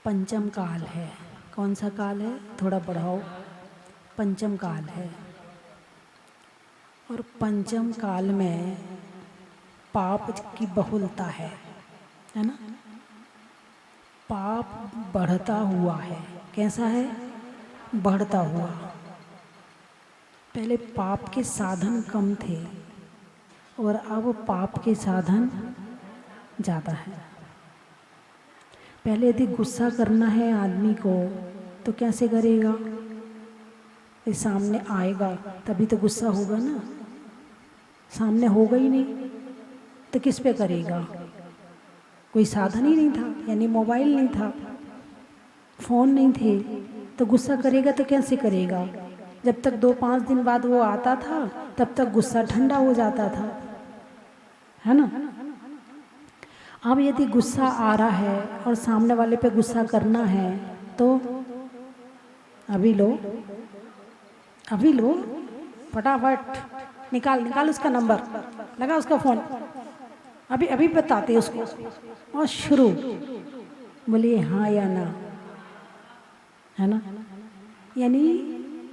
पंचम काल है। कौन सा काल है? थोड़ा बढ़ाओ। पंचम काल है। और पंचम काल में पाप की बहुलता है ना? पाप बढ़ता हुआ है। कैसा है? बढ़ता हुआ। पहले पाप के साधन कम थे और अब पाप के साधन ज़्यादा है। पहले यदि गुस्सा करना है आदमी को तो कैसे करेगा? ये सामने आएगा तभी तो गुस्सा होगा ना। सामने होगा ही नहीं तो किस पे करेगा? कोई साधन ही नहीं था, यानी मोबाइल नहीं था, फ़ोन नहीं थे, तो गुस्सा करेगा तो कैसे करेगा? जब तक 2-5 दिन बाद वो आता था तब तक गुस्सा ठंडा हो जाता था, है ना? अब यदि गुस्सा आ रहा है और सामने वाले पे गुस्सा करना है तो अभी लो फटाफट निकाल उसका नंबर, लगा उसका फ़ोन, अभी बताते उसको और शुरू। बोलिए हाँ या ना, है ना? यानी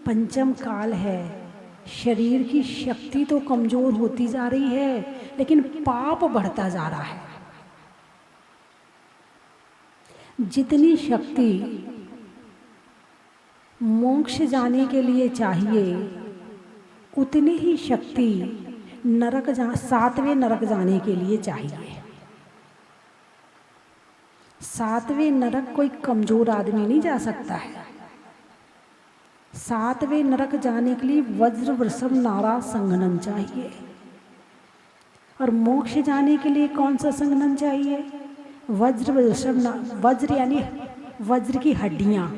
पंचम काल है। शरीर की शक्ति तो कमज़ोर होती जा रही है लेकिन पाप बढ़ता जा रहा है। जितनी शक्ति मोक्ष जाने के लिए चाहिए उतनी ही शक्ति सातवें नरक जाने के लिए चाहिए। सातवें नरक कोई कमज़ोर आदमी नहीं जा सकता है। सातवें नरक जाने के लिए वज्र वृषभ नारा संघनन चाहिए। और मोक्ष जाने के लिए कौन सा संघनन चाहिए? वज्र वृषभ। वज्र यानी वज्र की हड्डियाँ,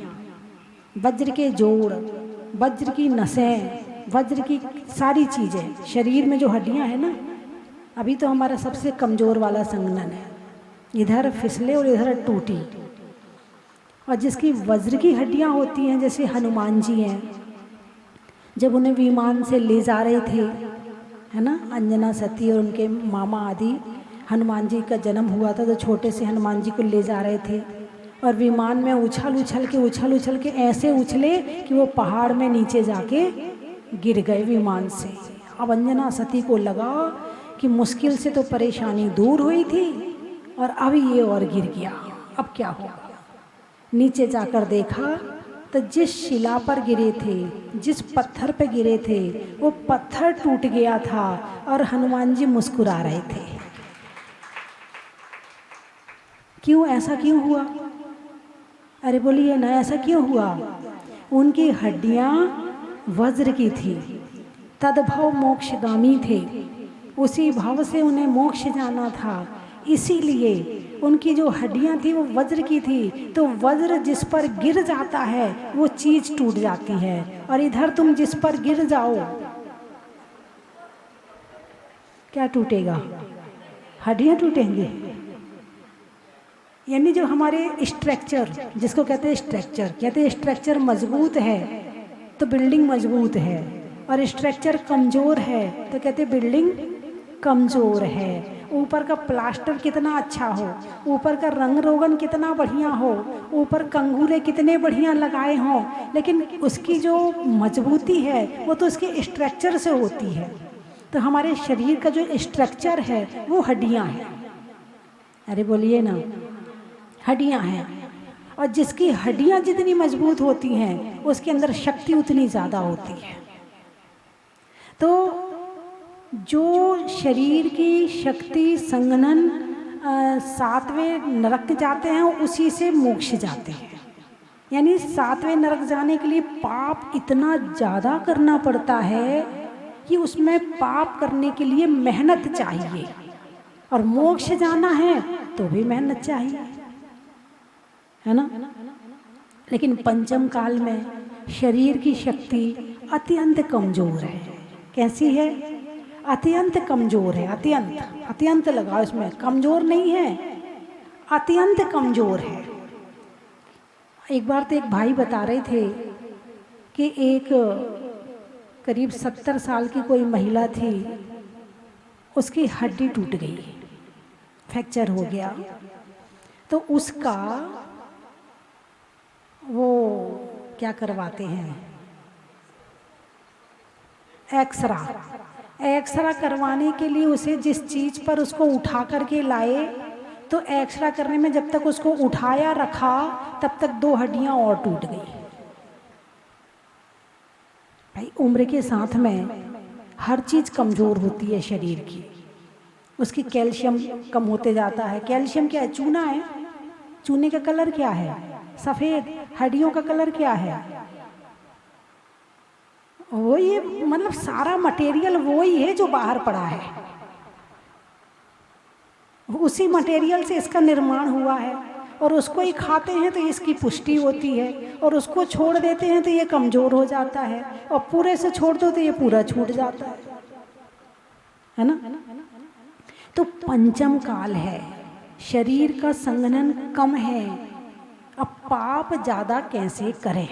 वज्र के जोड़, वज्र की नसें, वज्र की सारी चीज़ें। शरीर में जो हड्डियाँ हैं ना, अभी तो हमारा सबसे कमज़ोर वाला संघनन है, इधर फिसले और इधर टूटी। और जिसकी वज्र की हड्डियाँ होती हैं, जैसे हनुमान जी हैं, जब उन्हें विमान से ले जा रहे थे, है ना, अंजना सती और उनके मामा आदि, हनुमान जी का जन्म हुआ था तो छोटे से हनुमान जी को ले जा रहे थे और विमान में उछल के ऐसे उछले कि वो पहाड़ में नीचे जाके गिर गए विमान से। अब अंजना सती को लगा कि मुश्किल से तो परेशानी दूर हुई थी और अब ये और गिर गया, अब क्या होगा? नीचे जाकर देखा तो जिस शिला पर गिरे थे, जिस पत्थर पे गिरे थे, वो पत्थर टूट गया था और हनुमान जी मुस्कुरा रहे थे। क्यों? ऐसा क्यों हुआ? अरे बोलिए ना, ऐसा क्यों हुआ? उनकी हड्डियाँ वज्र की थी, तद्भव मोक्षगामी थे, उसी भाव से उन्हें मोक्ष जाना था। इसीलिए उनकी जो हड्डियाँ थी वो वज्र की थी, तो वज्र जिस पर गिर जाता है वो चीज़ टूट जाती है। और इधर तुम जिस पर गिर जाओ क्या टूटेगा? हड्डियाँ टूटेंगी। यानी जो हमारे स्ट्रक्चर, जिसको कहते हैं स्ट्रक्चर मजबूत है तो बिल्डिंग मजबूत है, और स्ट्रक्चर कमज़ोर है तो कहते हैं बिल्डिंग कमज़ोर है। ऊपर का प्लास्टर कितना अच्छा हो, ऊपर का रंग रोगन कितना बढ़िया हो, ऊपर कंगूरे कितने बढ़िया लगाए हों, लेकिन उसकी जो मजबूती है वो तो उसके स्ट्रक्चर से होती है। तो हमारे शरीर का जो स्ट्रक्चर है वो हड्डियाँ हैं। अरे बोलिए ना, हड्डियाँ हैं। और जिसकी हड्डियाँ जितनी मजबूत होती हैं उसके अंदर शक्ति उतनी ज़्यादा होती है। तो जो शरीर की शक्ति संघनन सातवें नरक जाते हैं उसी से मोक्ष जाते हैं। यानी सातवें नरक जाने के लिए पाप इतना ज़्यादा करना पड़ता है कि उसमें पाप करने के लिए मेहनत चाहिए, और मोक्ष जाना है तो भी मेहनत चाहिए, है ना? लेकिन पंचम काल में शरीर की शक्ति अत्यंत कमज़ोर है। कैसी है? अत्यंत कमज़ोर है। अत्यंत लगाओ इसमें, कमज़ोर नहीं है, अत्यंत कमज़ोर है। एक बार तो एक भाई बता रहे थे कि एक करीब 70 साल की कोई महिला थी, उसकी हड्डी टूट गई, फ्रैक्चर हो गया, तो उसका वो क्या करवाते हैं, एक्सरा। एक्सरा करवाने के लिए उसे जिस चीज़ पर उसको उठा करके लाए, तो एक्सरा करने में जब तक उसको उठाया रखा तब तक 2 हड्डियां और टूट गई। भाई उम्र के साथ में हर चीज़ कमज़ोर होती है शरीर की। उसकी कैल्शियम कम होते जाता है। कैल्शियम क्या है? चूना है। चूने का कलर क्या है? सफ़ेद। हड्डियों का कलर क्या है? वो ये मतलब सारा मटेरियल वो ही है जो बाहर पड़ा है, उसी मटेरियल से इसका निर्माण हुआ है। और उसको ही खाते हैं तो इसकी पुष्टि होती है, और उसको छोड़ देते हैं तो ये कमज़ोर हो जाता है, और पूरे से छोड़ दो तो ये पूरा छूट जाता है ना। तो पंचम काल है, शरीर का संघनन कम है। अब पाप ज़्यादा कैसे करें,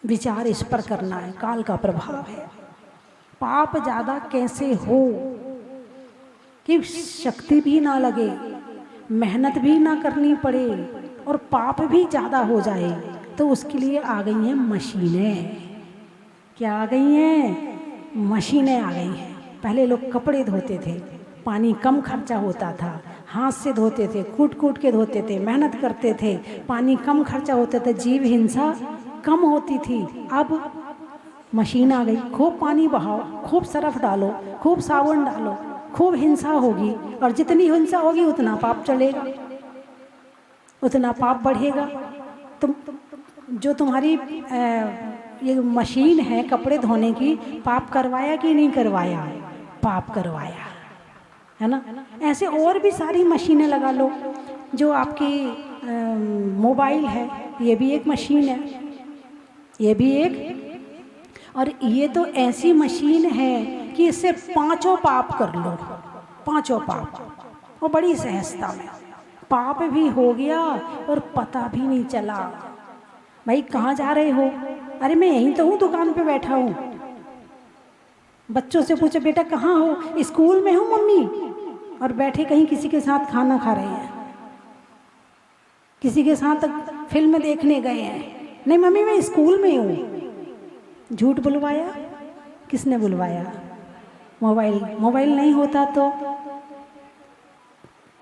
विचार इस पर करना है। काल का प्रभाव है, पाप ज़्यादा कैसे हो कि शक्ति भी ना लगे, मेहनत भी ना करनी पड़े और पाप भी ज़्यादा हो जाए। तो उसके लिए आ गई हैं मशीनें। क्या आ गई हैं? मशीनें आ गई हैं। पहले लोग कपड़े धोते थे, पानी कम खर्चा होता था, हाथ से धोते थे, कूट कूट के धोते थे, मेहनत करते थे, पानी कम खर्चा होता था, जीव हिंसा कम होती थी। अब मशीन आ गई, खूब पानी बहाओ, खूब सरफ डालो, खूब साबुन डालो, खूब हिंसा होगी, और जितनी हिंसा होगी उतना पाप चलेगा, उतना पाप बढ़ेगा। तुम जो तुम्हारी ये मशीन है कपड़े धोने की, पाप करवाया कि नहीं करवाया? पाप करवाया, है ना। ऐसे और भी सारी मशीनें लगा लो। जो आपकी मोबाइल है, ये भी एक मशीन है, ये भी एक। और ये तो ऐसी मशीन है कि इससे 5 पाप कर लो, 5 पाप, और बड़ी सहजता में पाप भी हो गया और पता भी नहीं चला। भाई कहाँ जा रहे हो? अरे मैं यहीं तो हूँ, दुकान पे बैठा हूँ। बच्चों से पूछो बेटा कहाँ हो? स्कूल में हूँ मम्मी, और बैठे कहीं किसी के साथ खाना खा रहे हैं, किसी के साथ फिल्म देखने गए हैं। नहीं मम्मी मैं स्कूल में हूँ। झूठ बुलवाया, किसने बुलवाया? मोबाइल। मोबाइल नहीं होता तो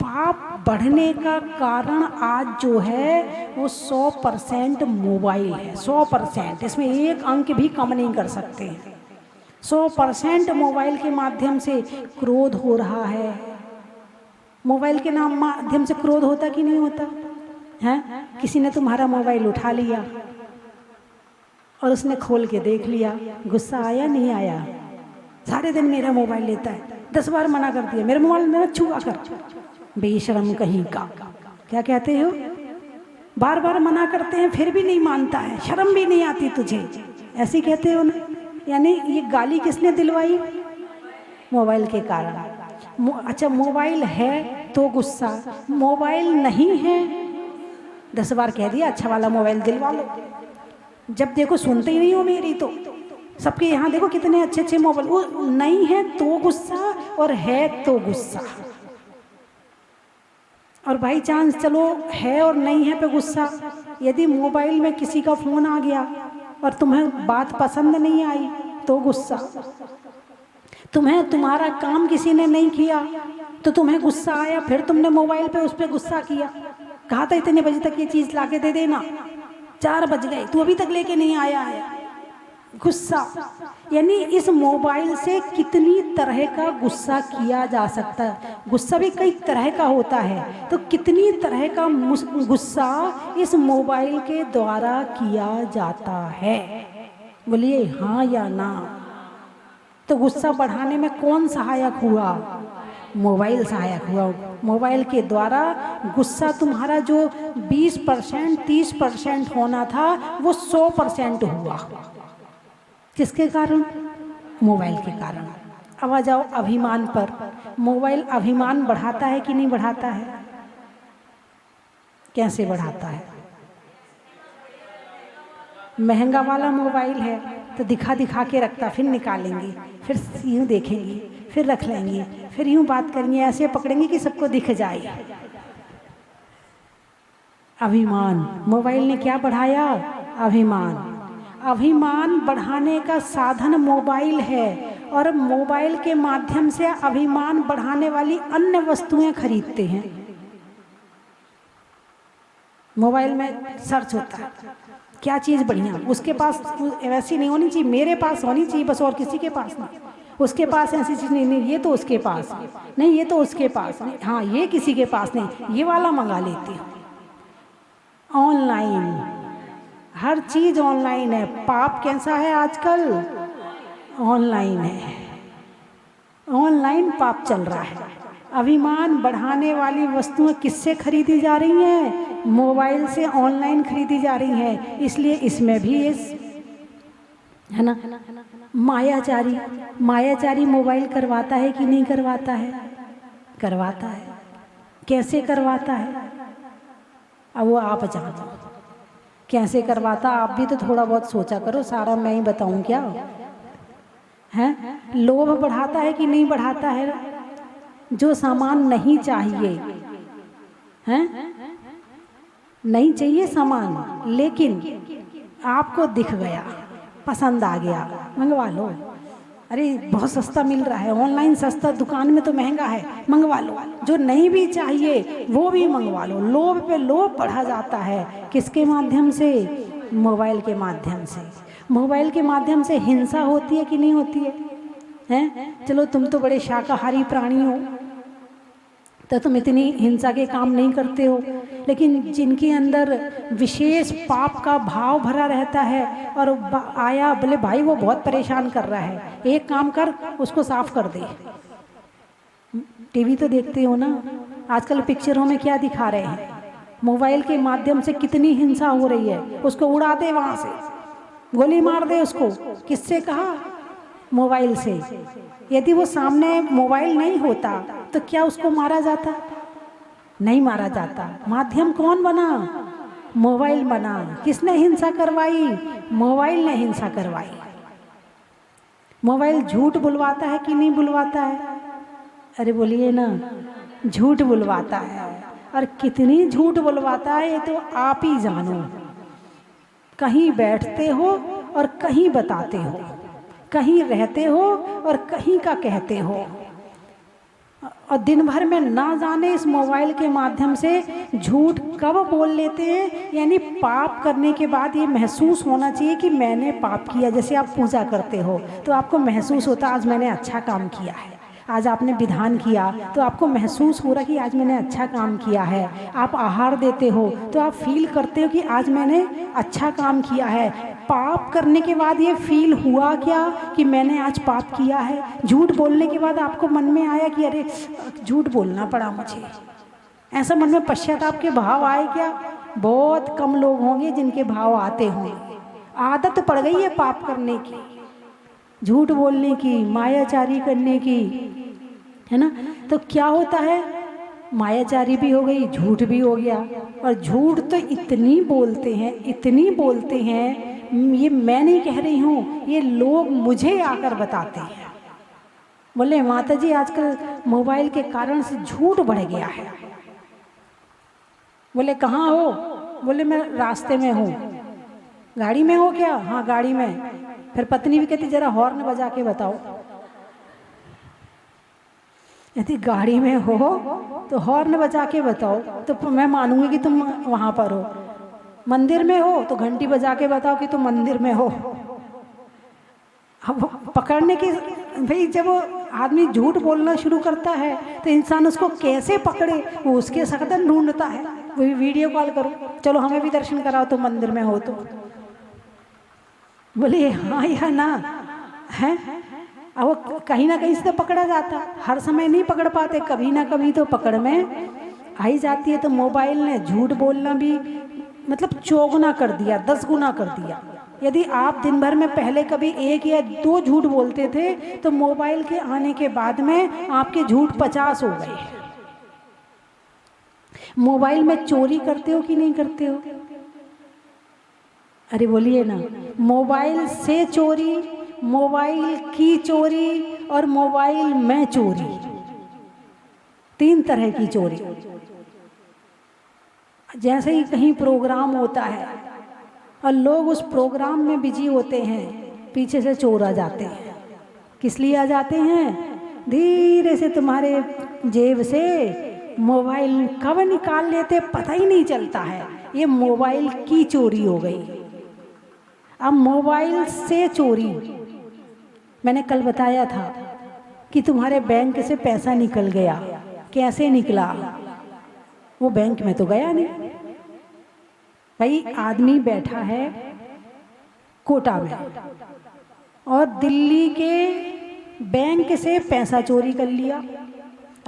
पाप बढ़ने का कारण आज जो है वो 100% मोबाइल है, 100%। इसमें एक अंक भी कम नहीं कर सकते। 100% मोबाइल के माध्यम से क्रोध हो रहा है। मोबाइल के नाम माध्यम से क्रोध होता कि नहीं होता है? किसी ने तुम्हारा मोबाइल उठा लिया और उसने खोल के देख लिया, गुस्सा आया नहीं आया? सारे दिन मेरा मोबाइल लेता है, 10 बार मना कर दिया, मेरे मोबाइल में छुआ कर, बेशरम कहीं का। क्या कहते हो? बार बार मना करते हैं फिर भी नहीं मानता है, शर्म भी नहीं आती तुझे, ऐसे कहते हो ना। यानी ये गाली किसने दिलवाई? मोबाइल के कारण। अच्छा मोबाइल है तो गुस्सा, मोबाइल नहीं है 10 बार कह दिया अच्छा वाला मोबाइल दिलवा लो, जब देखो सुनते ही नहीं हो मेरी। तो सबके यहाँ देखो कितने अच्छे अच्छे मोबाइल, वो नहीं है तो गुस्सा और है तो गुस्सा। और बाई चांस चलो है और नहीं है पे गुस्सा। यदि मोबाइल में किसी का फ़ोन आ गया और तुम्हें बात पसंद नहीं आई तो गुस्सा। तुम्हें तुम्हारा काम किसी ने नहीं किया तो तुम्हें गुस्सा आया, फिर तुमने मोबाइल पे उस पर गुस्सा किया, कहा था इतने बजे तक ये चीज़ ला के दे देना, 4 बज गए तू अभी तक लेके नहीं आया है, गुस्सा। यानी इस मोबाइल से कितनी तरह का गुस्सा किया जा सकता है। गुस्सा भी कई तरह का होता है, तो कितनी तरह का गुस्सा इस मोबाइल के द्वारा किया जाता है। बोलिए हाँ या ना। तो गुस्सा बढ़ाने में कौन सहायक हुआ? मोबाइल सहायक हुआ। मोबाइल के द्वारा गुस्सा तुम्हारा जो 20% 30% होना था वो 100% हुआ। किसके कारण? मोबाइल के कारण। अब आ जाओ अभिमान पर। मोबाइल अभिमान बढ़ाता है कि नहीं बढ़ाता है? कैसे बढ़ाता है? महंगा वाला मोबाइल है तो दिखा दिखा के रखता, फिर निकालेंगे, फिर यूँ देखेंगे, फिर रख लेंगे, फिर यूँ बात करेंगे, ऐसे पकड़ेंगे कि सबको दिख जाए। अभिमान, मोबाइल ने क्या बढ़ाया? अभिमान। अभिमान बढ़ाने का साधन मोबाइल है, और मोबाइल के माध्यम से अभिमान बढ़ाने वाली अन्य वस्तुएं खरीदते हैं। मोबाइल में सर्च होता है क्या चीज़ बढ़िया, उसके पास वैसी नहीं होनी चाहिए, मेरे पास होनी चाहिए बस, और किसी के पास नहीं। उसके पास ऐसी चीज़ नहीं, नहीं ये तो उसके पास नहीं, ये तो उसके पास नहीं, हाँ ये किसी के पास नहीं, ये वाला मंगा लेती हूँ। ऑनलाइन, हर चीज़ ऑनलाइन है। पाप कैसा है आजकल? ऑनलाइन है, ऑनलाइन पाप चल रहा है। अभिमान बढ़ाने वाली वस्तुएं किससे खरीदी जा रही हैं? मोबाइल से ऑनलाइन खरीदी जा रही हैं। इसलिए इसमें भी है ना, मायाचारी। मायाचारी मोबाइल करवाता है कि नहीं करवाता है? करवाता है। कैसे करवाता है? अब वो आप जानो कैसे करवाता। आप भी तो थोड़ा बहुत सोचा करो, सारा मैं ही बताऊं क्या? हैं, लोभ बढ़ाता है कि नहीं बढ़ाता है? जो सामान नहीं चाहिए, हैं, नहीं चाहिए सामान, लेकिन आपको दिख गया, पसंद आ गया, मंगवा लो। अरे बहुत सस्ता मिल रहा है, ऑनलाइन सस्ता, दुकान में तो महंगा है, मंगवा लो। जो नहीं भी चाहिए वो भी मंगवा लो। लोभ पे लोभ बढ़ा जाता है। किसके माध्यम से? मोबाइल के माध्यम से। मोबाइल के माध्यम से हिंसा होती है कि नहीं होती है? हैं, चलो तुम तो बड़े शाकाहारी प्राणी हो तो तुम इतनी हिंसा के काम नहीं करते हो, लेकिन जिनके अंदर विशेष पाप का भाव भरा रहता है और आया बोले भाई वो बहुत परेशान कर रहा है, एक काम कर उसको साफ कर दे। टीवी तो देखते हो ना, आजकल पिक्चरों में क्या दिखा रहे हैं? मोबाइल के माध्यम से कितनी हिंसा हो रही है। उसको उड़ा दे, वहाँ से गोली मार दे उसको। किससे कहा? मोबाइल से। यदि वो सामने मोबाइल नहीं होता तो क्या उसको मारा जाता? नहीं मारा जाता। माध्यम कौन बना? मोबाइल बना। किसने हिंसा करवाई? मोबाइल ने हिंसा करवाई। मोबाइल झूठ बुलवाता है कि नहीं बुलवाता है? अरे बोलिए ना, झूठ बुलवाता है। और कितनी झूठ बुलवाता है ये तो आप ही जानो। कहीं बैठते हो और कहीं बताते हो, कहीं रहते हो और कहीं का कहते हो, और दिन भर में ना जाने इस मोबाइल के माध्यम से झूठ कब बोल लेते हैं। यानी पाप करने के बाद ये महसूस होना चाहिए कि मैंने पाप किया। जैसे आप पूजा करते हो तो आपको महसूस होता आज मैंने अच्छा काम किया है। आज आपने विधान किया तो आपको महसूस हो रहा कि आज मैंने अच्छा काम किया है। आप आहार देते हो तो आप फील करते हो कि आज मैंने अच्छा काम किया है। पाप करने के बाद ये फील हुआ क्या कि मैंने आज पाप किया है? झूठ बोलने के बाद आपको मन में आया कि अरे झूठ बोलना पड़ा मुझे, ऐसा मन में पश्चाताप के भाव आए क्या? बहुत कम लोग होंगे जिनके भाव आते होंगे। आदत पड़ गई है पाप करने की, झूठ बोलने की, मायाचारी करने की, है ना। तो क्या होता है? मायाचारी भी हो गई, झूठ भी हो गया। और झूठ तो इतनी बोलते हैं, इतनी बोलते हैं, ये मैं नहीं कह रही हूँ, ये लोग मुझे आकर बताते हैं। बोले माता जी आजकल मोबाइल के कारण से झूठ बढ़ गया है। बोले कहाँ हो? बोले मैं रास्ते में हूँ। गाड़ी में हो क्या? हाँ गाड़ी में। फिर पत्नी भी कहती जरा हॉर्न बजा के बताओ। यदि गाड़ी में हो तो हॉर्न बजा के बताओ तो मैं मानूंगी कि तुम वहाँ पर हो। मंदिर में हो तो घंटी बजा के बताओ कि तुम मंदिर में हो। अब पकड़ने की भाई, जब आदमी झूठ बोलना शुरू करता है तो इंसान उसको कैसे पकड़े, वो उसके साधन ढूंढता है। वही वीडियो कॉल करो, चलो हमें भी दर्शन कराओ तो मंदिर में हो तो। बोले हाँ या ना है। अब वो कहीं ना कहीं से तो पकड़ा जाता, हर समय नहीं पकड़ पाते, कभी ना कभी तो पकड़ में आई जाती है। तो मोबाइल ने झूठ बोलना भी मतलब चौगुना कर दिया, 10 गुना कर दिया। यदि आप दिन भर में पहले कभी 1 या 2 झूठ बोलते थे तो मोबाइल के आने के बाद में आपके झूठ 50 हो गए। मोबाइल में चोरी करते हो कि नहीं करते हो? अरे बोलिए ना, मोबाइल से चोरी, मोबाइल की चोरी और मोबाइल में चोरी, 3 तरह की चोरी। जैसे ही कहीं प्रोग्राम होता है और लोग उस प्रोग्राम में बिजी होते हैं, पीछे से चोर आ जाते हैं। किस लिए आ जाते हैं? धीरे से तुम्हारे जेब से मोबाइल कब निकाल लेते पता ही नहीं चलता है। ये मोबाइल की चोरी हो गई। अब मोबाइल से चोरी, मैंने कल बताया था कि तुम्हारे बैंक से पैसा निकल गया। कैसे निकला? वो बैंक में तो गया नहीं भाई। आदमी बैठा है कोटा में और दिल्ली के बैंक से पैसा चोरी कर लिया।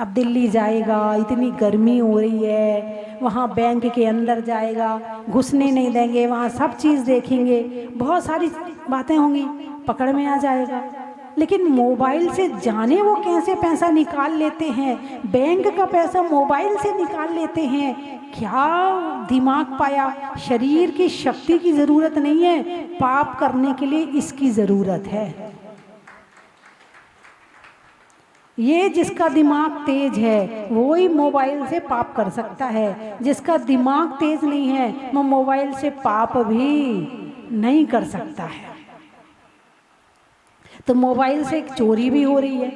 अब दिल्ली जाएगा, इतनी गर्मी हो रही है, वहाँ बैंक के अंदर जाएगा, घुसने नहीं देंगे, वहाँ सब चीज़ देखेंगे, बहुत सारी बातें होंगी, पकड़ में आ जाएगा। लेकिन मोबाइल से जाने वो कैसे पैसा निकाल लेते हैं, बैंक का पैसा मोबाइल से निकाल लेते हैं। क्या दिमाग पाया। शरीर की शक्ति की ज़रूरत नहीं है, पाप करने के लिए इसकी ज़रूरत है। ये जिसका दिमाग तेज है वो ही मोबाइल से पाप कर सकता है। जिसका दिमाग तेज नहीं है वो मोबाइल से पाप भी नहीं कर सकता है। तो मोबाइल से चोरी भी हो रही है,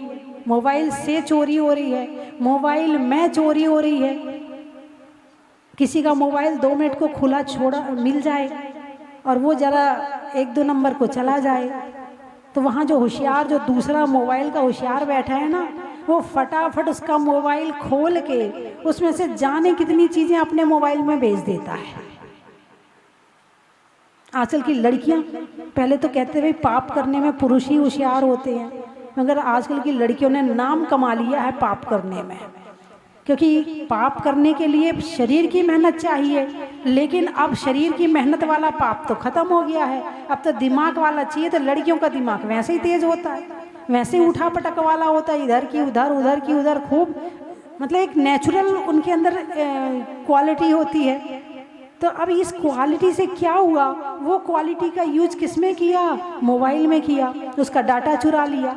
मोबाइल से चोरी हो रही है, मोबाइल में चोरी हो रही है। किसी का मोबाइल 2 मिनट को खुला छोड़ा मिल जाए और वो जरा 1-2 नंबर को चला जाए, तो वहाँ जो होशियार, जो दूसरा मोबाइल का होशियार बैठा है ना, वो फटाफट उसका मोबाइल खोल के उसमें से जाने कितनी चीज़ें अपने मोबाइल में भेज देता है। आजकल की लड़कियां, पहले तो कहते भाई पाप करने में पुरुष ही होशियार होते हैं, मगर आजकल की लड़कियों ने नाम कमा लिया है पाप करने में। क्योंकि पाप करने के लिए शरीर की मेहनत चाहिए, लेकिन अब शरीर की मेहनत वाला पाप तो खत्म हो गया है, अब तो दिमाग वाला चाहिए। तो लड़कियों का दिमाग वैसे ही तेज होता है, वैसे ही उठा पटक वाला होता है, इधर की उधर, उधर की उधर, खूब मतलब एक नेचुरल उनके अंदर क्वालिटी होती है। तो अब इस क्वालिटी से क्या हुआ, वो क्वालिटी का यूज किस में किया? मोबाइल में किया। उसका डाटा चुरा लिया।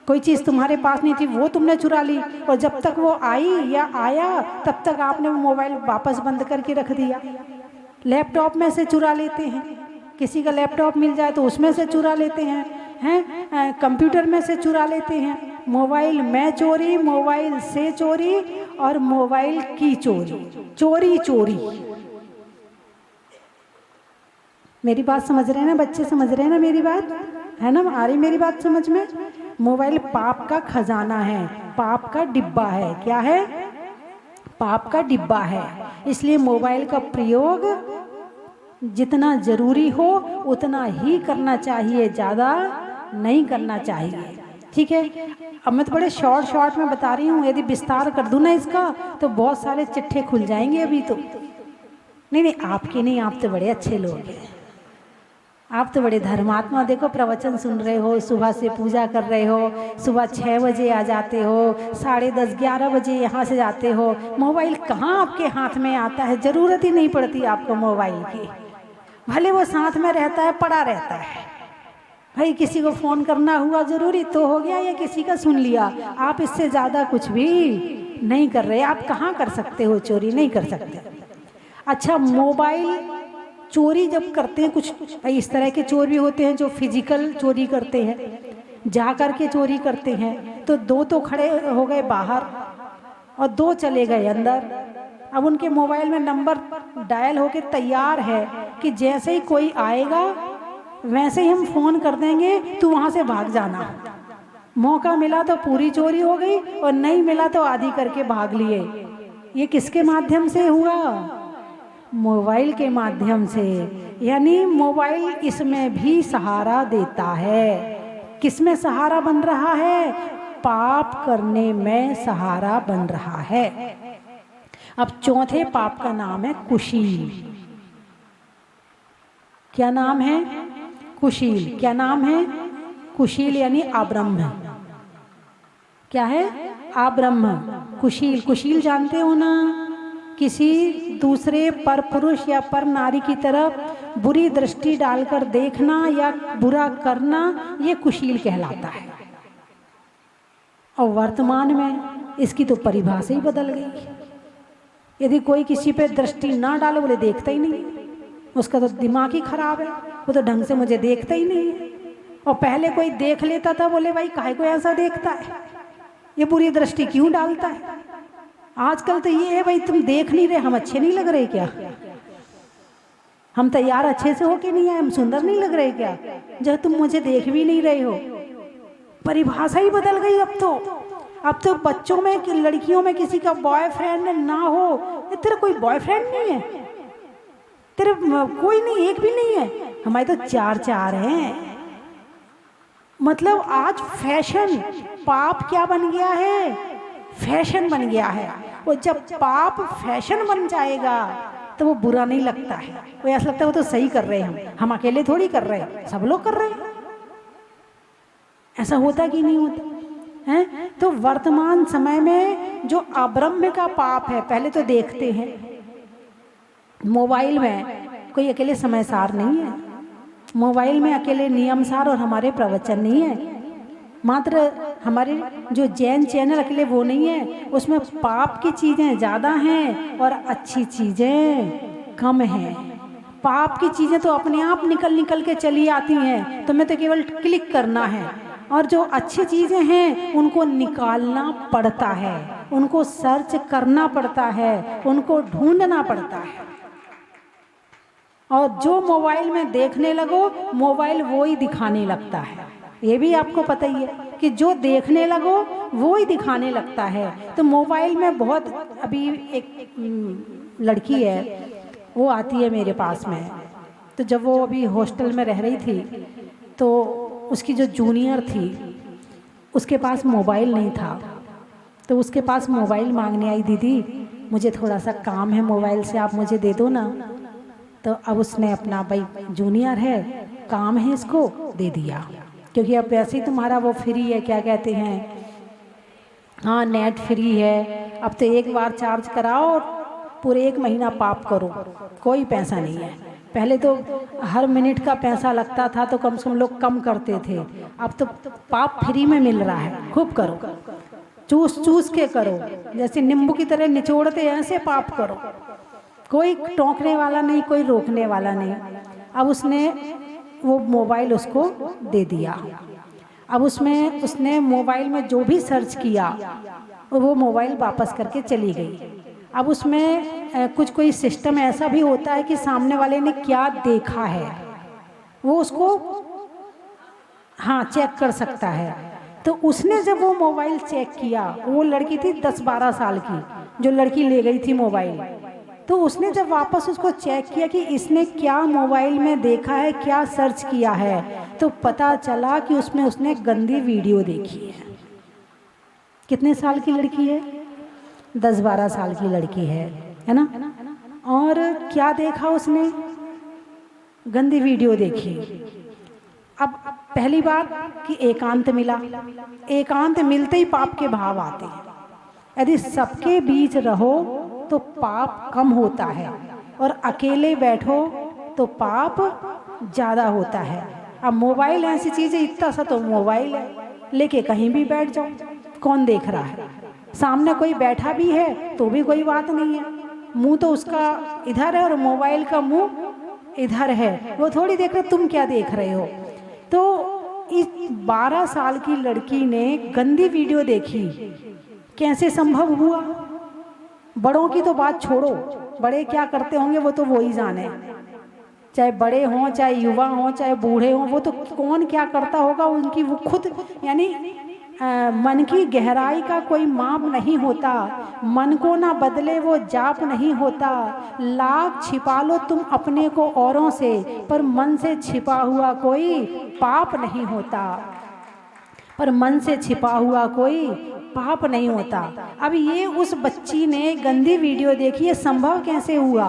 कोई चीज़ तुम्हारे पास नहीं थी वो तुमने चुरा ली, और जब तक वो आई या आया तब तक आपने वो मोबाइल वापस बंद करके रख दिया। लैपटॉप में से चुरा लेते हैं, किसी का लैपटॉप मिल जाए तो उसमें से चुरा लेते हैं, कंप्यूटर में से चुरा लेते हैं। मोबाइल में चोरी, मोबाइल से चोरी और मोबाइल की चोरी, चोरी चोरी। मेरी बात समझ रहे हैं ना बच्चे? समझ रहे हैं ना मेरी बात? है ना, आ रही मेरी बात समझ में? मोबाइल पाप का खजाना है, पाप का डिब्बा है। क्या है? पाप का डिब्बा है। इसलिए मोबाइल का प्रयोग जितना जरूरी हो उतना ही करना चाहिए, ज़्यादा नहीं करना चाहिए। ठीक है, अब मैं तो बड़े शॉर्ट में बता रही हूँ। यदि विस्तार कर दूँ ना इसका तो बहुत सारे चिट्ठे खुल जाएंगे अभी तो। नहीं, आपके नहीं, आप तो बड़े अच्छे लोग हैं, आप तो बड़े धर्मात्मा। देखो प्रवचन सुन रहे हो, सुबह से पूजा कर रहे हो, सुबह 6 बजे आ जाते हो, 10:30-11 बजे यहाँ से जाते हो। मोबाइल कहाँ आपके हाथ में आता है? ज़रूरत ही नहीं पड़ती आपको मोबाइल की। भले वो साथ में रहता है, पड़ा रहता है। भाई किसी को फ़ोन करना हुआ ज़रूरी तो हो गया, या किसी का सुन लिया, आप इससे ज़्यादा कुछ भी नहीं कर रहे। आप कहाँ कर सकते हो चोरी? नहीं कर सकते। अच्छा, मोबाइल चोरी जब करते हैं, कुछ भाई इस तरह के चोर भी होते हैं जो फिजिकल चोरी करते हैं, जा कर के चोरी करते हैं। तो 2 तो खड़े हो गए बाहर और 2 चले गए अंदर। अब उनके मोबाइल में नंबर डायल होके तैयार है कि जैसे ही कोई आएगा वैसे ही हम फ़ोन कर देंगे, तू वहाँ से भाग जाना। मौका मिला तो पूरी चोरी हो गई और नहीं मिला तो आधी करके भाग लिए। ये किसके माध्यम से हुआ? मोबाइल के माध्यम से। यानी मोबाइल इसमें भी सहारा देता है। किसमें सहारा बन रहा है? पाप करने में सहारा बन रहा है। अब चौथे पाप का नाम है कुशील। क्या नाम है? कुशील। क्या नाम है? कुशील यानी अब्रह्म। क्या है? अब्रह्म। कुशील, कुशील जानते हो ना? किसी दूसरे पर पुरुष या पर नारी की तरफ बुरी दृष्टि डालकर देखना या बुरा करना ये कुशील कहलाता है। और वर्तमान में इसकी तो परिभाषा ही बदल गई। यदि कोई किसी पे दृष्टि ना डाले, बोले देखता ही नहीं, उसका तो दिमाग ही खराब है, वो तो ढंग से मुझे देखता ही नहीं है। और पहले कोई देख लेता था, बोले भाई काहे को ऐसा देखता है, ये बुरी दृष्टि क्यों डालता है। आजकल तो ये है भाई तुम देख नहीं रहे, हम अच्छे नहीं लग रहे क्या, हम तैयार अच्छे से हो के नहीं आए, हम सुंदर नहीं लग रहे क्या, जब तुम मुझे देख भी नहीं रहे हो। परिभाषा ही बदल गई अब तो बच्चों में कि लड़कियों में किसी का बॉयफ्रेंड ना हो, तेरा कोई बॉयफ्रेंड नहीं है, तेरे कोई नहीं, एक भी नहीं है, हमारे तो चार चार हैं। मतलब आज फैशन, पाप क्या बन गया है, फैशन बन गया है। और जब पाप फैशन बन जाएगा तो वो बुरा नहीं लगता है, वो ऐसा लगता है वो तो सही कर रहे हैं, हम अकेले थोड़ी कर रहे हैं, सब लोग कर रहे हैं। ऐसा होता कि नहीं होता है। तो वर्तमान समय में जो अब्रह्म का पाप है, पहले तो देखते हैं मोबाइल में कोई अकेले समयसार नहीं है, मोबाइल में अकेले नियमसार और हमारे प्रवचन नहीं है, मात्र हमारे जो जैन चैनल अकेले वो नहीं है, उसमें पाप की चीज़ें ज़्यादा हैं और अच्छी चीज़ें कम हैं। पाप की चीज़ें तो अपने आप निकल के चली आती हैं, तुम्हें तो केवल क्लिक करना है, और जो अच्छी चीज़ें हैं उनको निकालना पड़ता है, उनको सर्च करना पड़ता है, उनको ढूंढना पड़ता है। और जो मोबाइल में देखने लगो, मोबाइल वो ही दिखाने लगता है। ये भी आपको पता ही है कि जो देखने लगो वो ही दिखाने लगता है। तो मोबाइल में बहुत, अभी एक लड़की है वो आती है मेरे पास में, तो जब वो अभी हॉस्टल में रह रही थी तो उसकी जो जूनियर थी उसके पास मोबाइल नहीं था, तो उसके पास मोबाइल मांगने आई, दीदी मुझे थोड़ा सा काम है मोबाइल से, आप मुझे दे दो ना। तो अब उसने अपना, भाई जूनियर है, काम है, इसको दे दिया, क्योंकि अब वैसे ही तुम्हारा वो फ्री है, क्या कहते हैं, हाँ नेट फ्री है, अब तो एक बार चार्ज कराओ और पूरे 1 महीना पाप करो, कोई पैसा नहीं है। पहले तो हर मिनट का पैसा लगता था, तो कम से कम लोग कम करते थे, अब तो पाप फ्री में मिल रहा है, खूब करो, चूस के करो, जैसे नींबू की तरह निचोड़ते ऐसे पाप करो, कोई टोकने वाला नहीं, कोई रोकने वाला नहीं। अब उसने वो मोबाइल उसको दे दिया, अब उसने मोबाइल में जो भी सर्च किया वो मोबाइल वापस करके चली गई। अब उसमें कुछ कोई सिस्टम ऐसा भी होता है कि सामने वाले ने क्या देखा है वो उसको हाँ चेक कर सकता है। तो उसने जब वो मोबाइल चेक किया, वो लड़की थी 10-12 साल की, जो लड़की ले गई थी मोबाइल, तो उसने जब वापस उसको चेक किया कि इसने क्या मोबाइल में देखा है, क्या सर्च किया है, तो पता चला कि उसमें उसने गंदी वीडियो देखी है। कितने साल की लड़की है? 10-12 साल की लड़की है ना। और क्या देखा उसने? गंदी वीडियो देखी। अब पहली बात कि एकांत मिला, एकांत मिलते ही पाप के भाव आते हैं। यदि सबके बीच रहो तो पाप कम होता है, और अकेले बैठो तो पाप ज़्यादा होता है। अब मोबाइल ऐसी चीज़ है, इतना सा तो मोबाइल है, लेके कहीं भी बैठ जाओ, कौन देख रहा है? सामने कोई बैठा भी है तो भी कोई बात नहीं है, मुंह तो उसका इधर है और मोबाइल का मुंह इधर है, वो थोड़ी देख रहे तुम क्या देख रहे हो। तो इस 12 साल की लड़की ने गंदी वीडियो देखी, कैसे संभव हुआ? बड़ों की तो बात छोड़ो, बड़े क्या करते होंगे वो तो वो ही जाने, चाहे बड़े हों, चाहे युवा हों, चाहे बूढ़े हों, वो तो कौन क्या करता होगा उनकी वो खुद, यानी मन की गहराई का कोई माप नहीं होता, मन को ना बदले वो जाप नहीं होता। लाख छिपा लो तुम अपने को औरों से, पर मन से छिपा हुआ कोई पाप नहीं होता, पर मन से छिपा हुआ कोई पाप नहीं होता। अब ये उस बच्ची ने गंदी वीडियो देखी, ये संभव कैसे हुआ?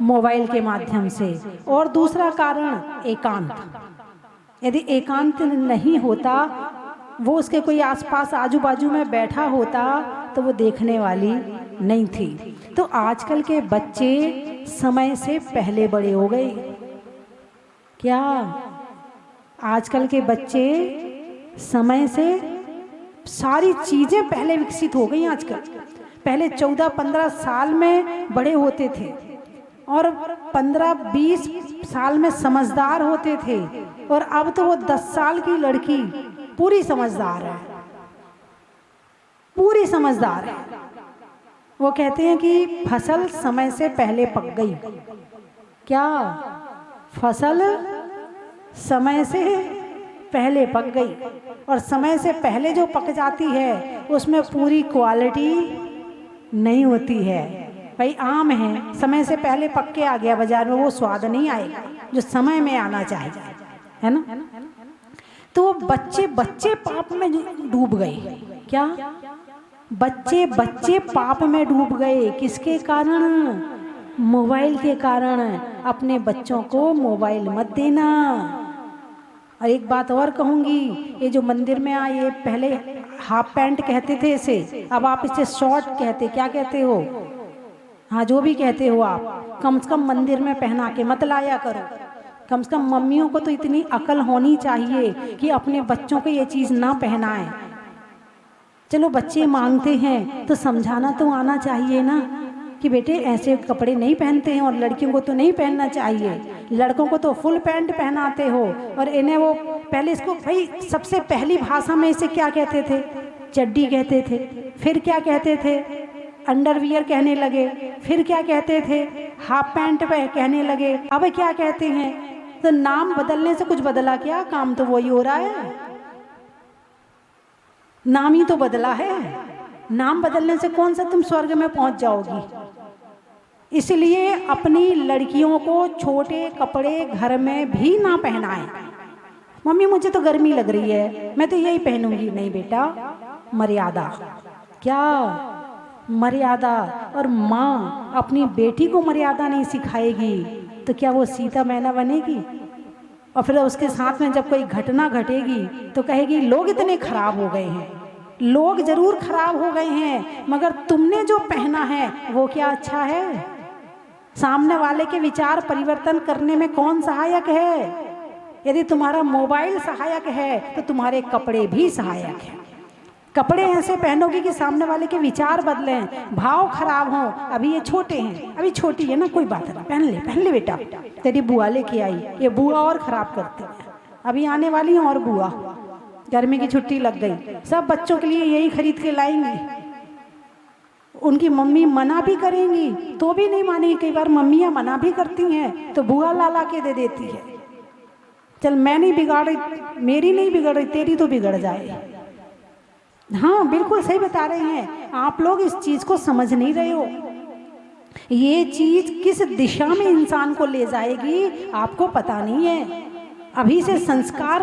मोबाइल के माध्यम से। और दूसरा कारण एकांत, यदि एकांत नहीं होता, वो उसके कोई आसपास आजू बाजू में बैठा होता तो वो देखने वाली नहीं थी। तो आजकल के बच्चे समय से पहले बड़े हो गए, क्या आजकल के बच्चे समय से सारी चीजें पहले विकसित हो गई। आजकल पहले 14-15 साल में बड़े होते थे और 15-20 साल में समझदार होते थे, और अब तो वो 10 साल की लड़की पूरी समझदार है, पूरी समझदार है। वो कहते हैं कि फसल समय से पहले पक गई। क्या फसल समय से पहले पक गई, और समय से पहले जो पक जाती है उसमें पूरी क्वालिटी नहीं होती है। भाई आम है, समय से पहले पक के आ गया बाजार में, वो स्वाद नहीं आएगा जो समय में आना चाहिए, है ना। तो वो बच्चे बच्चे पाप में डूब गए। क्या बच्चे बच्चे पाप में डूब गए? किसके कारण? मोबाइल के कारण। अपने बच्चों को मोबाइल मत देना। और एक बात और कहूँगी, ये जो मंदिर में आए, पहले हाफ पैंट कहते थे इसे, अब आप इसे शॉर्ट कहते, क्या कहते हो? हाँ, जो भी कहते हो आप, कम से कम मंदिर में पहना के मत लाया करो। कम से कम मम्मियों को तो इतनी अकल होनी चाहिए कि अपने बच्चों को ये चीज़ ना पहनाएं। चलो बच्चे मांगते हैं तो समझाना तो आना चाहिए ना कि बेटे ऐसे कपड़े नहीं पहनते हैं, और लड़कियों को तो नहीं पहनना चाहिए। लड़कों को तो फुल पैंट पहनाते हो, और इन्हें वो पहले इसको, भाई सबसे पहली भाषा में इसे क्या कहते थे? चड्डी कहते थे। फिर क्या कहते थे? अंडरवियर कहने लगे। फिर क्या कहते थे? हाफ पैंट पे कहने लगे। अब क्या कहते हैं? तो नाम बदलने से कुछ बदला क्या? काम तो वही हो रहा है, नाम ही तो बदला है। नाम बदलने से कौन सा तुम स्वर्ग में पहुंच जाओगी? इसलिए अपनी लड़कियों को छोटे कपड़े घर में भी ना पहनाएं। मम्मी मुझे तो गर्मी लग रही है, मैं तो यही पहनूंगी। नहीं बेटा, मर्यादा। क्या मर्यादा? और माँ अपनी बेटी को मर्यादा नहीं सिखाएगी तो क्या वो सीता मैना बनेगी? और फिर उसके साथ में जब कोई घटना घटेगी तो कहेगी लोग इतने खराब हो गए हैं। लोग जरूर खराब हो गए हैं, मगर तुमने जो पहना है वो क्या अच्छा है? सामने वाले के विचार परिवर्तन करने में कौन सहायक है? यदि तुम्हारा मोबाइल सहायक है तो तुम्हारे कपड़े भी सहायक हैं। कपड़े ऐसे पहनोगे कि सामने वाले के विचार बदलें, भाव खराब हों। अभी ये छोटे हैं, अभी छोटी है ना, कोई बात नहीं, पहन ले बेटा। तेरी बुआ लेके आई, ये बुआ और खराब करती है। अभी आने वाली है और बुआ, गर्मी की छुट्टी लग गई, सब बच्चों के लिए यही खरीद के लाएंगी। उनकी मम्मी मना भी करेंगी तो भी नहीं मानेगी। कई बार मम्मियाँ मना भी करती हैं तो बुआ ला के दे देती है। चल मैं नहीं बिगाड़ रही, मेरी नहीं बिगड़ रही, तेरी तो बिगड़ जाए। हाँ बिल्कुल सही बता रहे हैं आप लोग, इस चीज को समझ नहीं रहे हो। ये चीज किस दिशा में इंसान को ले जाएगी आपको पता नहीं है। अभी से संस्कार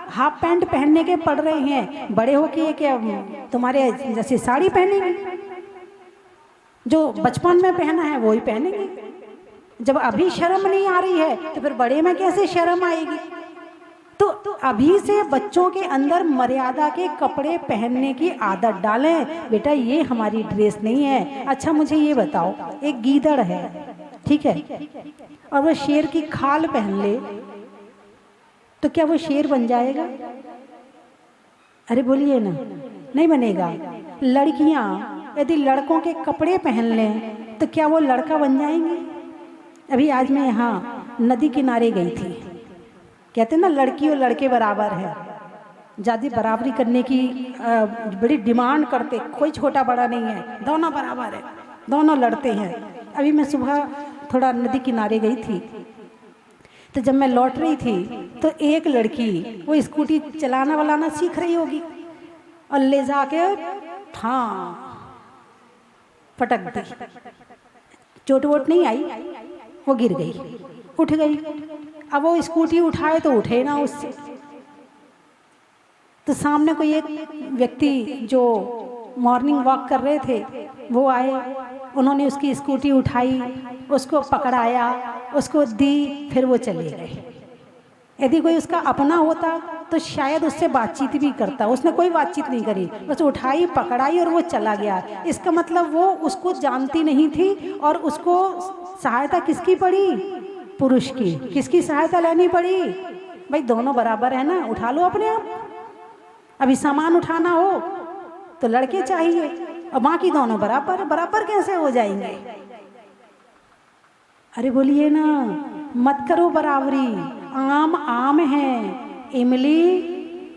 हाफ पैंट पहनने के पड़ रहे हैं, बड़े होके क्या तुम्हारे जैसे साड़ी पहनेंगे? जो बचपन में पहना है वो ही पहनेंगे। जब अभी शर्म नहीं आ रही है तो फिर बड़े में कैसे शर्म आएगी? तो अभी से बच्चों के अंदर मर्यादा के कपड़े पहनने की आदत डालें। बेटा ये हमारी ड्रेस नहीं है। अच्छा मुझे ये बताओ, एक गीदड़ है, ठीक है, और वो शेर की खाल पहन ले तो क्या वो शेर बन जाएगा? अरे बोलिए ना, नहीं बनेगा। लड़कियां यदि लड़कों के कपड़े पहन लें तो क्या वो लड़का बन जाएंगे? अभी आज मैं यहाँ नदी किनारे गई थी, कहते ना लड़की और लड़के बराबर है, ज़्यादा बराबरी करने की बड़ी डिमांड करते, कोई छोटा बड़ा नहीं है, दोनों बराबर है, दोनों लड़ते हैं। अभी मैं सुबह थोड़ा नदी किनारे गई थी तो जब मैं लौट रही थी तो एक लड़की वो स्कूटी चलाना वलाना सीख रही होगी और ले जाके पटक दी। चोट वोट नहीं आई, वो गिर गई, उठ गई। अब वो स्कूटी उठाए तो उठे ना उससे। तो सामने कोई एक व्यक्ति जो मॉर्निंग वॉक कर रहे थे वो आए, उन्होंने उसकी स्कूटी उठाई, उसको पकड़ाया, उसको दी, फिर वो चले गए। यदि कोई उसका अपना होता तो शायद उससे बातचीत भी करता, उसने कोई बातचीत नहीं करी, बस उठाई पकड़ाई और वो चला गया। इसका मतलब वो उसको जानती नहीं थी और उसको सहायता किसकी पड़ी? पुरुष की। किसकी सहायता लेनी पड़ी? भाई दोनों बराबर है ना, उठा लो अपने आप। अभी सामान उठाना हो तो लड़के चाहिए, और बाकी दोनों बराबर। बराबर कैसे हो जाएंगे? अरे बोलिए ना, मत करो बराबरी। आम आम है, इमली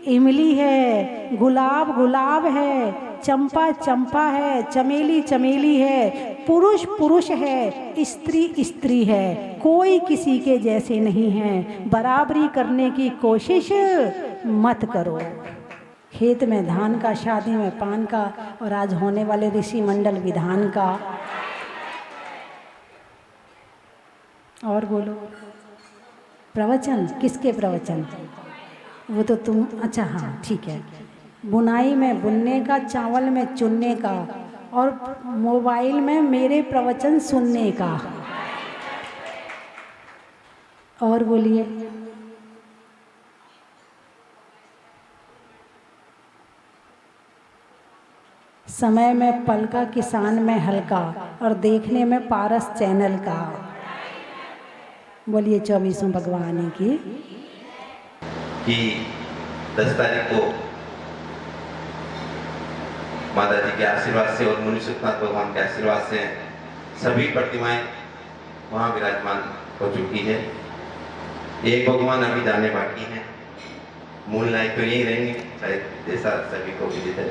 इमली है, गुलाब गुलाब है, चंपा चंपा है, चमेली चमेली है, पुरुष पुरुष है, स्त्री स्त्री है, कोई किसी के जैसे नहीं है। बराबरी करने की कोशिश मत करो। खेत में धान का, शादी में पान का, और आज होने वाले ऋषि मंडल विधान का। और बोलो, प्रवचन किसके प्रवचन? वो तो तुम, अच्छा हाँ ठीक है। बुनाई में बुनने का, चावल में चुनने का, और मोबाइल में मेरे प्रवचन सुनने का। और बोलिए, समय में पल का, किसान में हल्का, और देखने में पारस चैनल का। बोलिए 24वें भगवान की। कि 10 तारीख को माता जी के आशीर्वाद से और मुनि सुखनाथ भगवान के आशीर्वाद से सभी प्रतिमाएं वहां विराजमान हो चुकी है। एक भगवान अभी जाने बाकी हैं। मूल नायक तो यही रहेंगे, शायद जैसा सभी को विदित है।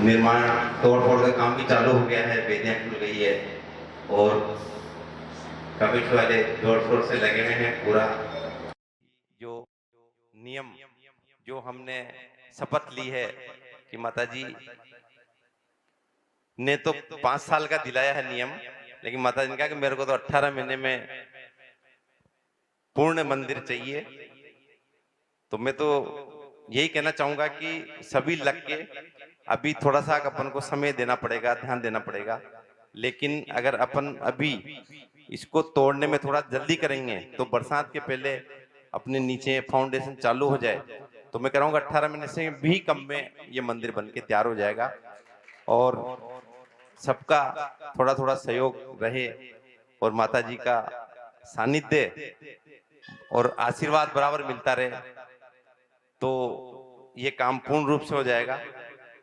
निर्माण तोड़ फोड़ का काम भी चालू हो गया है, वेदियां खुल गई है, और कमिटी वाले जोर शोर से लगे हुए हैं। पूरा जो नियम जो हमने शपथ ली है कि माता जी ने तो 5 साल का दिलाया है नियम, लेकिन माता जी ने कहा कि मेरे को तो 18 महीने में पूर्ण मंदिर चाहिए। तो मैं तो यही कहना चाहूंगा कि सभी लग के, अभी थोड़ा सा अपन को समय देना पड़ेगा, ध्यान देना पड़ेगा, लेकिन अगर अपन अभी इसको तोड़ने में थोड़ा जल्दी करेंगे तो बरसात के पहले अपने नीचे फाउंडेशन चालू हो जाए तो मैं कह रहा हूँ 18 महीने से भी कम में ये मंदिर बन के तैयार हो जाएगा। और सबका थोड़ा थोड़ा सहयोग रहे और माता जी का सानिध्य और आशीर्वाद बराबर मिलता रहे तो ये काम पूर्ण रूप से हो जाएगा।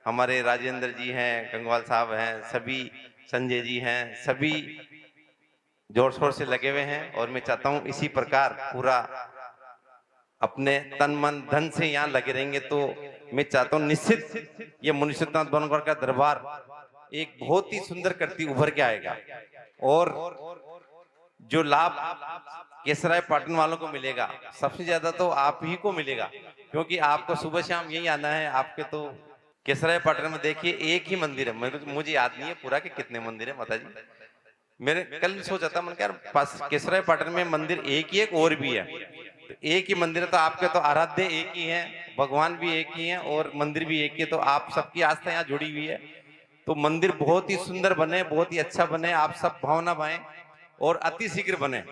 हमारे राजेंद्र जी हैं, गंगवाल साहब हैं, सभी संजय जी हैं, सभी जोर शोर से लगे हुए हैं, और मैं चाहता हूं इसी प्रकार पूरा अपने तन मन धन से यहाँ लगे रहेंगे तो मैं चाहता हूं निश्चित ये मुनि सुखनाथ बनगढ़ का दरबार एक बहुत ही सुंदर करती उभर के आएगा। और जो लाभ केसराय पाटन वालों को मिलेगा सबसे ज्यादा तो आप ही को मिलेगा, क्योंकि आपको सुबह शाम यही आना है। आपके तो केसराय पाटन में देखिए एक ही मंदिर है, मुझे याद नहीं है पूरा कि कितने मंदिर है माता जी। मैंने कल सोचा था, मैंने कहा पास केसराय पाटन में मंदिर एक ही, एक और भी है, तो एक ही मंदिर है तो आपके तो आराध्य एक ही है, भगवान भी एक ही है और मंदिर भी एक ही है, तो आप सबकी आस्था यहाँ जुड़ी हुई है। तो मंदिर बहुत ही सुंदर बने, बहुत ही अच्छा बने, आप सब भावना भाएं और अति शीघ्र बने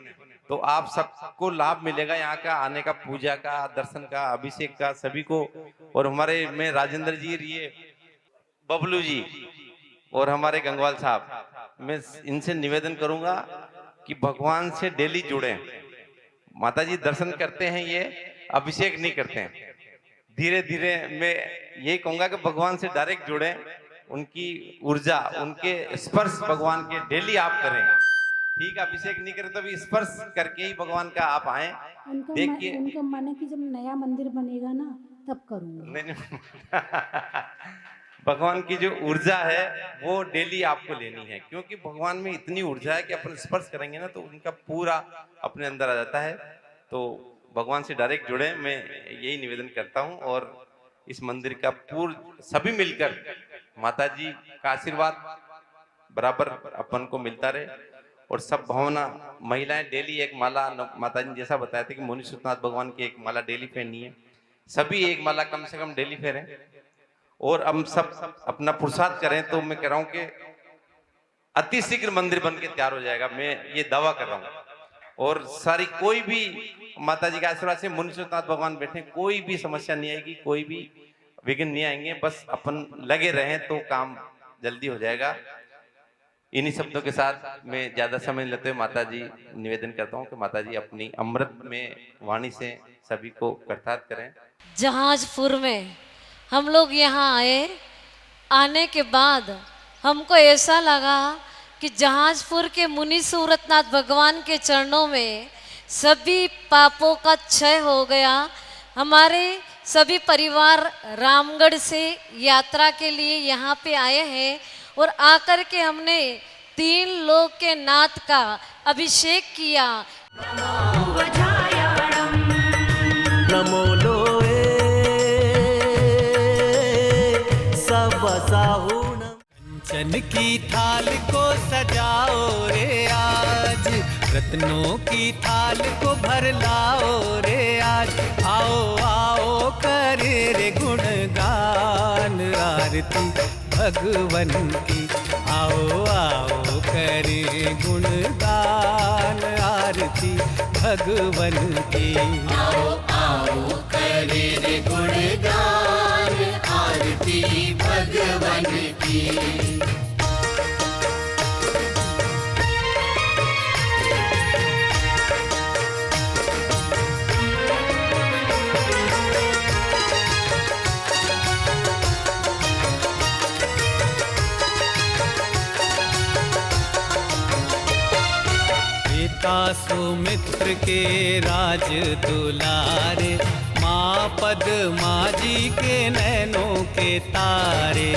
तो आप सबको लाभ मिलेगा यहाँ का आने का, पूजा का, दर्शन का, अभिषेक का, सभी को। और हमारे में राजेंद्र जी, ये बबलू जी और हमारे गंगवाल साहब, मैं इनसे निवेदन करूंगा कि भगवान से डेली जुड़े। माता जी दर्शन करते हैं, ये अभिषेक नहीं करते हैं। धीरे धीरे मैं यही कहूंगा कि भगवान से डायरेक्ट जुड़े, उनकी ऊर्जा, उनके स्पर्श भगवान के डेली आप करें। ठीक, अभिषेक नहीं करें तो भी स्पर्श करके ही भगवान का आप आए। देखिए उनका मन है कि जब नया मंदिर बनेगा ना तब करूंगा। नहीं भगवान की जो ऊर्जा है वो डेली आपको लेनी है, क्योंकि भगवान में इतनी ऊर्जा है कि अपन स्पर्श करेंगे ना तो उनका पूरा अपने अंदर आ जाता है। तो भगवान से डायरेक्ट जुड़े, मैं यही निवेदन करता हूं। और इस मंदिर का पूर्ण सभी मिलकर माता जी का आशीर्वाद बराबर अपन को मिलता रहे और सब भावना, महिलाएं डेली एक माला, माता जी ने जैसा बताया था कि मुनि सुखनाथ भगवान की एक माला डेली फेरनी है, सभी एक माला कम से कम डेली फेरें और हम सब अपना पुरुषार्थ करें तो मैं कह रहा हूं कि अति शीघ्र मंदिर बन के तैयार हो जाएगा, मैं ये दावा कर रहा हूं। और सारी कोई भी माता जी के आशीर्वाद से मुनि सुखनाथ भगवान बैठे, कोई भी समस्या नहीं आएगी, कोई भी विघ्न नहीं आएंगे, बस अपन लगे रहें तो काम जल्दी हो जाएगा। इन्हीं शब्दों के साथ मैं ज्यादा समय लेते हुए माता जी निवेदन करता हूँ कि माता जी अपनी अमृत में वाणी से सभी को कृतार्थ करें। जहाजपुर में हम लोग यहाँ आए, आने के बाद हमको ऐसा लगा कि जहाजपुर के मुनि सूरतनाथ भगवान के चरणों में सभी पापों का क्षय हो गया। हमारे सभी परिवार रामगढ़ से यात्रा के लिए यहाँ पे आए हैं और आकर के हमने 3 लोक के नाथ का अभिषेक किया। नमो लोए सब साहुण कंचन की थाल को सजाओ रे आज, रत्नों की थाल को भर लाओ रे आज। आओ आओ करे रे गुणगान आरती भगवन की, आओ आओ करे गुणगान आरती भगवन की। आओ आओ करे रे गुणगान आरती भगवन की। सुमित्र के राज दुलारे, माँ पद्मा जी के नैनों के तारे।